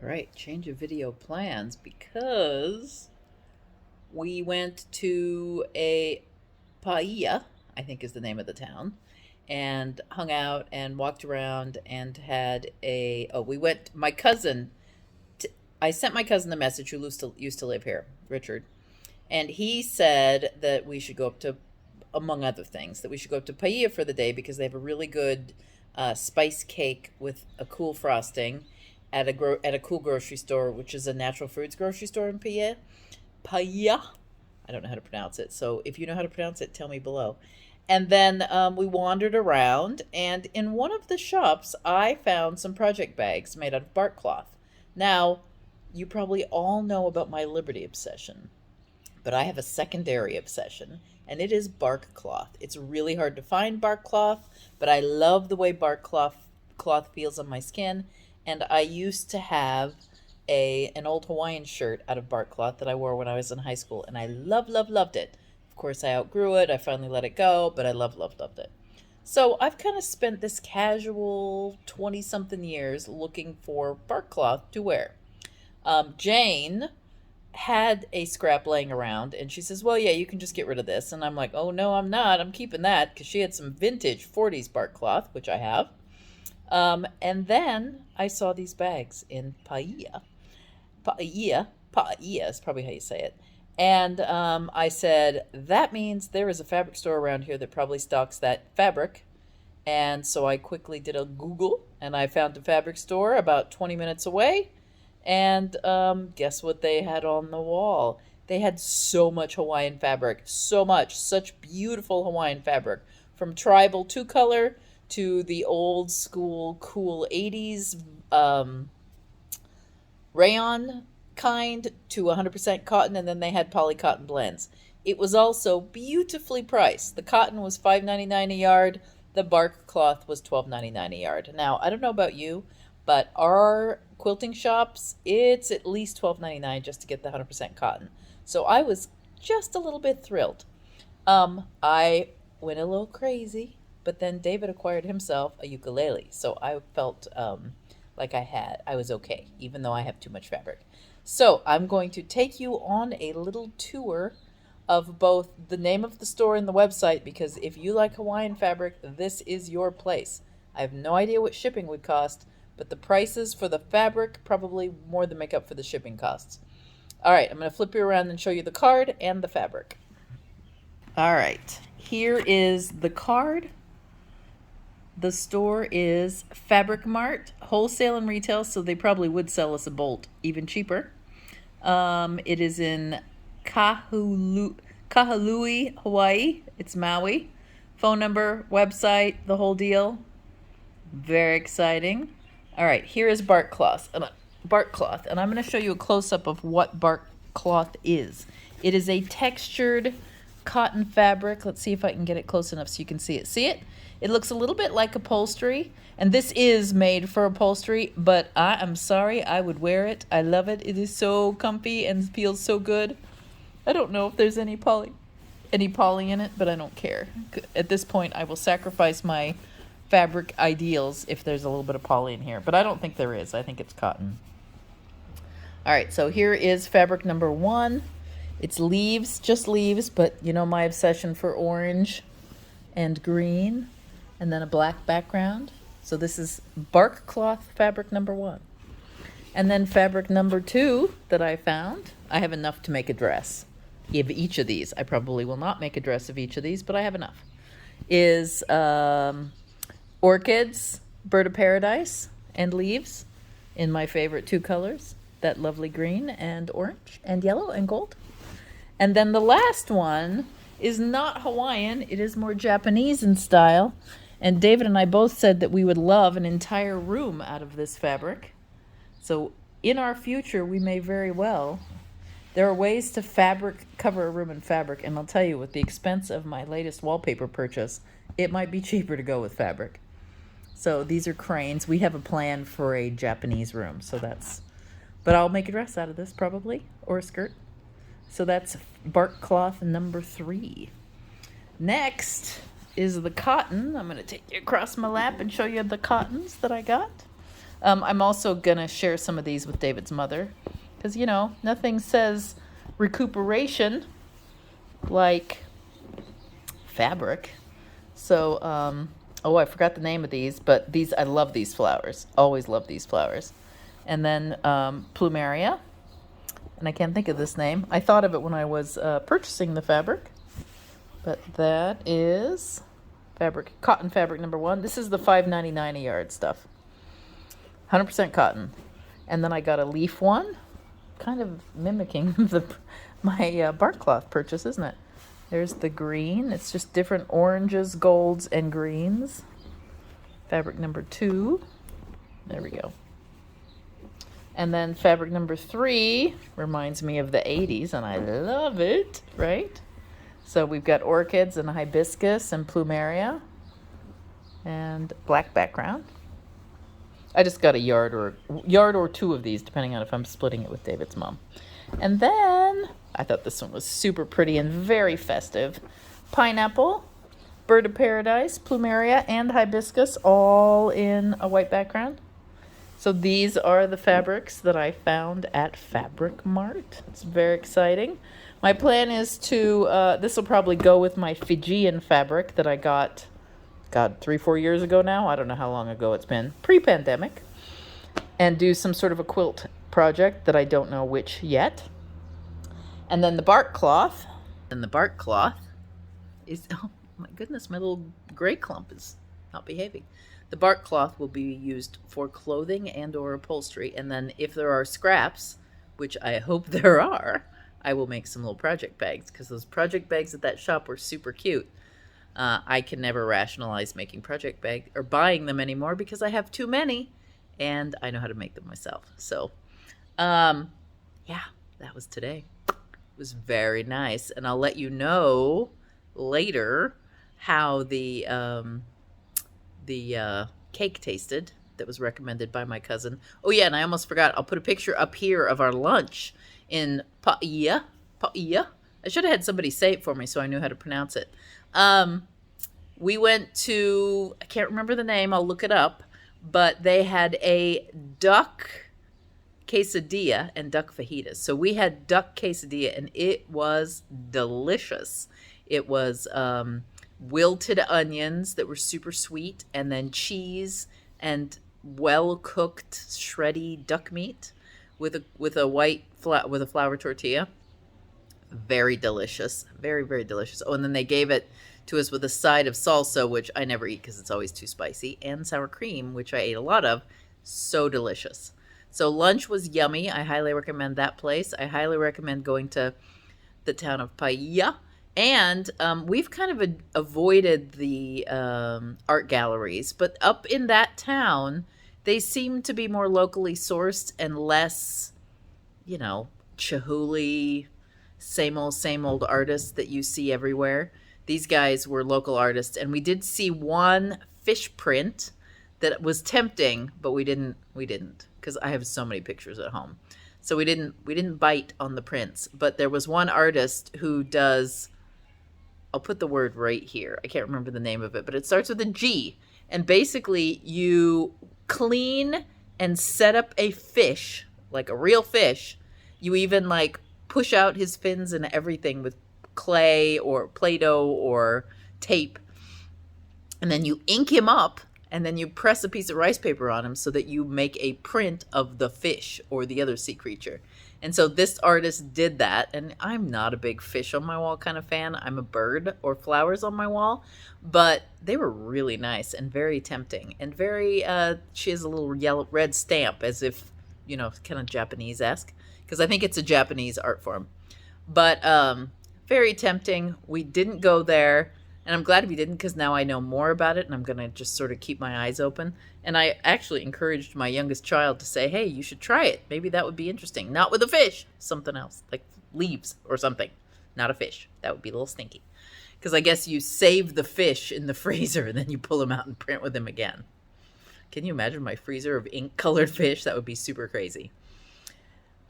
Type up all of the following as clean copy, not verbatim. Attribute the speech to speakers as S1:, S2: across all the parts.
S1: right, change of video plans because we went to a paia, I think is the name of the town, and hung out and walked around and had we went, my cousin, I sent my cousin a message who used to live here, Richard, and he said that we should go up to, among other things, that we should go up to Paia for the day because they have a really good spice cake with a cool frosting at a cool grocery store, which is a natural foods grocery store in Paia. Paia. I don't know how to pronounce it, so if you know how to pronounce it, tell me below. And then we wandered around, and in one of the shops, I found some project bags made out of bark cloth. Now, you probably all know about my Liberty obsession, but I have a secondary obsession, and it is bark cloth. It's really hard to find bark cloth, but I love the way bark cloth feels on my skin, and I used to have an old Hawaiian shirt out of bark cloth that I wore when I was in high school, and I loved it. Of course, I outgrew it. I finally let it go, but I loved it. So I've kind of spent this casual 20-something years looking for bark cloth to wear. Jane had a scrap laying around, and she says, well, yeah, you can just get rid of this. And I'm like, oh, no, I'm not. I'm keeping that, because she had some vintage 40s bark cloth, which I have. And then I saw these bags in Paia. Paia is probably how you say it. And I said, that means there is a fabric store around here that probably stocks that fabric. And so I quickly did a Google, and I found a fabric store about 20 minutes away. And guess what they had on the wall? They had so much Hawaiian fabric, such beautiful Hawaiian fabric, from tribal two-color to the old school cool 80s rayon kind to 100% cotton, and then they had polycotton blends. It was also beautifully priced. The cotton was $5.99 a yard. The bark cloth was $12.99 a yard. Now, I don't know about you, but our quilting shops, it's at least $12.99 just to get the 100% cotton. So I was just a little bit thrilled. I went a little crazy, but then David acquired himself a ukulele. So I felt like I was okay, even though I have too much fabric. So I'm going to take you on a little tour of both the name of the store and the website, because if you like Hawaiian fabric, this is your place. I have no idea what shipping would cost, but the prices for the fabric probably more than make up for the shipping costs. All right, I'm going to flip you around and show you the card and the fabric. All right, here is the card. The store is Fabric Mart, wholesale and retail, so they probably would sell us a bolt even cheaper. It is in Kahului, Hawaii. It's Maui. Phone number, website, the whole deal. Very exciting. All right, here is bark cloth. And I'm going to show you a close-up of what bark cloth is. It is a textured cotton fabric. Let's see if I can get it close enough so you can see it. See it? It looks a little bit like upholstery, and this is made for upholstery, but I am sorry, I would wear it. I love it. It is so comfy and feels so good. I don't know if there's any poly in it, but I don't care. At this point, I will sacrifice my fabric ideals if there's a little bit of poly in here, but I don't think there is. I think it's cotton. All right, so here is fabric number 1. It's leaves, just leaves, but you know my obsession for orange and green, and then a black background. So this is bark cloth fabric number 1. And then fabric number 2 that I found, I have enough to make a dress of each of these. I probably will not make a dress of each of these, but I have enough. Is orchids, bird of paradise, and leaves in my favorite 2 colors, that lovely green and orange and yellow and gold. And then the last one is not Hawaiian. It is more Japanese in style. And David and I both said that we would love an entire room out of this fabric. So in our future, we may very well. There are ways to cover a room in fabric. And I'll tell you, with the expense of my latest wallpaper purchase, it might be cheaper to go with fabric. So these are cranes. We have a plan for a Japanese room. But I'll make a dress out of this probably, or a skirt. So that's bark cloth number 3. Next is the cotton. I'm going to take you across my lap and show you the cottons that I got. I'm also going to share some of these with David's mother because, nothing says recuperation like fabric. So, I forgot the name of these, but I love these flowers. Always love these flowers. And then plumeria, and I can't think of this name. I thought of it when I was purchasing the fabric, but that is cotton fabric number 1. This is the $5.99 a yard stuff. 100% cotton. And then I got a leaf one, kind of mimicking my bark cloth purchase, isn't it? There's the green. It's just different oranges, golds, and greens. Fabric number 2. There we go. And then fabric number 3 reminds me of the 80s, and I love it, right? So we've got orchids and hibiscus and plumeria and black background. I just got a yard or 2 of these, depending on if I'm splitting it with David's mom. And then I thought this one was super pretty and very festive. Pineapple, bird of paradise, plumeria, and hibiscus, all in a white background. So these are the fabrics that I found at Fabric Mart. It's very exciting. My plan is to, this will probably go with my Fijian fabric that I got, 3-4 years ago now. I don't know how long ago it's been, pre-pandemic. And do some sort of a quilt project that I don't know which yet. And then the bark cloth. And the bark cloth is, oh my goodness, my little gray clump is not behaving. The bark cloth will be used for clothing and or upholstery. And then if there are scraps, which I hope there are, I will make some little project bags, because those project bags at that shop were super cute. I can never rationalize making project bag or buying them anymore because I have too many and I know how to make them myself. So, yeah, that was today. It was very nice. And I'll let you know later how the cake tasted that was recommended by my cousin. Oh yeah, and I almost forgot. I'll put a picture up here of our lunch in Paia. I should have had somebody say it for me so I knew how to pronounce it. We went to, I can't remember the name, I'll look it up, but they had a duck quesadilla and duck fajitas. So we had duck quesadilla and it was delicious. It was wilted onions that were super sweet, and then cheese and well-cooked shreddy duck meat with a flour tortilla. Very delicious. Very, very delicious. Oh, and then they gave it to us with a side of salsa, which I never eat because it's always too spicy, and sour cream, which I ate a lot of. So delicious. So lunch was yummy. I highly recommend that place. I highly recommend going to the town of Paia. And we've kind of avoided the art galleries, but up in that town, they seem to be more locally sourced and less, Chihuly, same old artists that you see everywhere. These guys were local artists, and we did see one fish print that was tempting, but we didn't because I have so many pictures at home. So we didn't bite on the prints, but there was one artist who does, I'll put the word right here. I can't remember the name of it, but it starts with a G. And basically you clean and set up a fish, like a real fish. You even push out his fins and everything with clay or Play-Doh or tape. And then you ink him up, and then you press a piece of rice paper on him so that you make a print of the fish or the other sea creature. And so this artist did that, and I'm not a big fish on my wall kind of fan. I'm a bird or flowers on my wall, but they were really nice and very tempting and very, she has a little red stamp as if, kind of Japanese-esque, because I think it's a Japanese art form. But very tempting. We didn't go there, and I'm glad we didn't because now I know more about it, and I'm going to just sort of keep my eyes open. And I actually encouraged my youngest child to say, hey, you should try it. Maybe that would be interesting. Not with a fish, something else, like leaves or something. Not a fish. That would be a little stinky. Because I guess you save the fish in the freezer, and then you pull them out and print with them again. Can you imagine my freezer of ink-colored fish? That would be super crazy.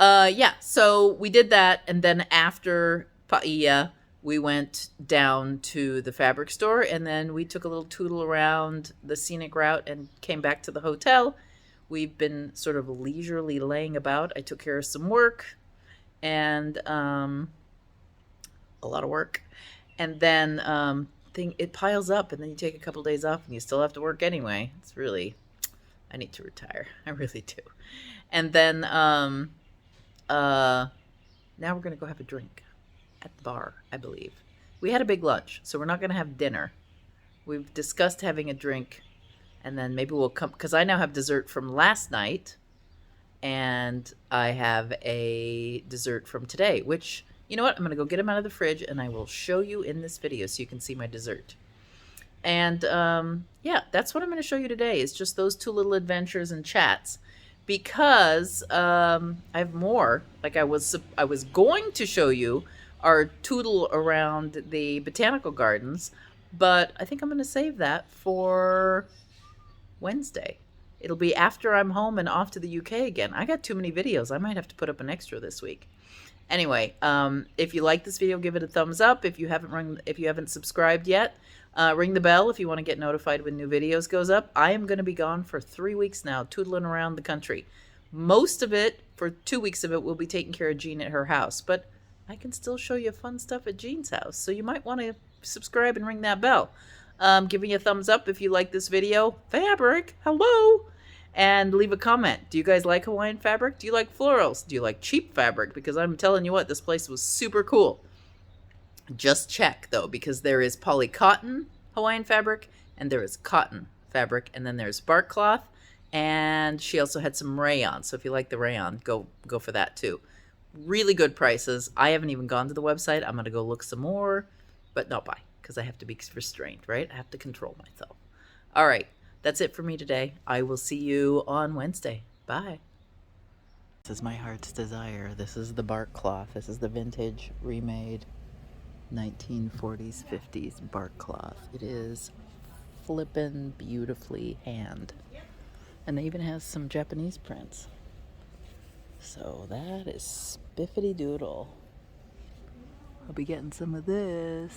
S1: Yeah, so we did that, and then after Paia, we went down to the fabric store, and then we took a little tootle around the scenic route and came back to the hotel, we've been sort of leisurely laying about. I took care of some work and a lot of work. And then it piles up, and then you take a couple days off and you still have to work anyway. It's really, I need to retire. I really do. And then now we're going to go have a drink at the bar, I believe. We had a big lunch, so we're not going to have dinner. We've discussed having a drink, and then maybe we'll come, because I now have dessert from last night, and I have a dessert from today, which, you know what, I'm going to go get them out of the fridge, and I will show you in this video so you can see my dessert. And yeah, that's what I'm going to show you today, is just those two little adventures and chats, because I have more. Like I was going to show you our tootle around the botanical gardens, but I think I'm going to save that for Wednesday. It'll be after I'm home and off to the UK again. I got too many videos. I might have to put up an extra this week. Anyway, if you like this video, give it a thumbs up. If you haven't subscribed yet, ring the bell if you want to get notified when new videos goes up. I am going to be gone for 3 weeks now, tootling around the country. Most of it, for 2 weeks of it, will be taking care of Jean at her house, but I can still show you fun stuff at Jean's house, so you might want to subscribe and ring that bell. Give me a thumbs up if you like this video. Fabric, hello! And leave a comment. Do you guys like Hawaiian fabric? Do you like florals? Do you like cheap fabric? Because I'm telling you what, this place was super cool. Just check, though, because there is poly cotton Hawaiian fabric, and there is cotton fabric, and then there's bark cloth, and she also had some rayon. So if you like the rayon, go for that, too. Really good prices. I haven't even gone to the website. I'm going to go look some more, but not buy, because I have to be restrained, right? I have to control myself. All right. That's it for me today. I will see you on Wednesday. Bye. This is my heart's desire. This is the bark cloth. This is the vintage, remade 1940s, 50s bark cloth. It is flippin' beautifully hand. And it even has some Japanese prints. So that is spiffity doodle. I'll be getting some of this.